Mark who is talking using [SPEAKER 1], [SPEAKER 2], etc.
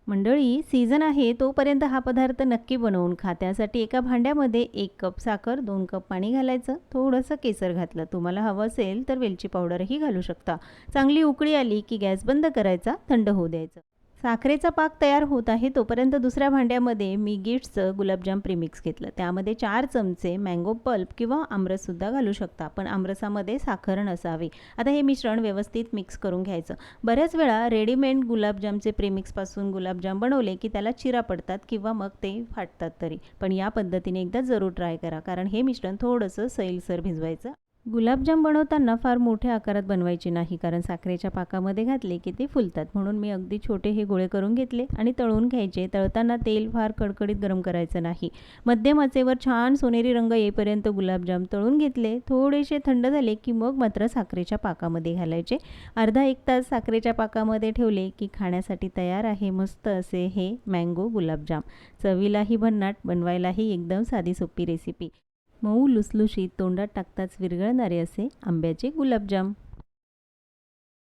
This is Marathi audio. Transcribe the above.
[SPEAKER 1] मंडळी, सीझन आहे तोपर्यंत हा पदार्थ नक्की बनवून खा. त्यासाठी एका भांड्यामध्ये 1 कप साखर, 2 कप पाणी घालायचं, थोडंसं केसर घातलं. तुम्हाला हवं असेल तर वेलची पावडरही घालू शकता. चांगली उकळी आली की गॅस बंद करायचा, थंड होऊ द्यायचं. साखरेचा पाक तयार होत आहे तोपर्यंत दुसऱ्या भांड्यामध्ये मी गिट्सचं गुलाबजाम प्रीमिक्स घेतलं. त्यामध्ये 4 चमचे मँगो पल्प किंवा आमरससुद्धा घालू शकता, पण आमरसामध्ये साखर नसावी. आता हे मिश्रण व्यवस्थित मिक्स करून घ्यायचं. बऱ्याच वेळा रेडीमेड गुलाबजामचे प्रीमिक्सपासून गुलाबजाम बनवले की त्याला चिरा पडतात किंवा मग ते फाटतात तरी. पण या पद्धतीने एकदा जरूर ट्राय करा, कारण हे मिश्रण थोडंसं सैलसर भिजवायचं. गुलाबजाम बनवताना फार मोठ्या आकारात बनवायचे नाही, कारण साखरेच्या पाकामध्ये घातले की ते फुलतात. म्हणून मी अगदी छोटे हे गोळे करून घेतले आणि तळून घ्यायचे. तळताना तेल फार कडकडीत गरम करायचं नाही. मध्यम आचेवर छान सोनेरी रंग येईपर्यंत गुलाबजाम तळून घेतले. थोडेसे थंड झाले की मग मात्र साखरेच्या पाकामध्ये घालायचे. अर्धा 1 तास साखरेच्या पाकामध्ये ठेवले की खाण्यासाठी तयार आहे मस्त असे हे मँगो गुलाबजाम. चवीलाही भन्नाट, बनवायलाही एकदम साधी सोपी रेसिपी. मऊ लुसलुशीत, तोंडात टाकताच विरघळणारे असे आंब्याचे गुलाबजाम.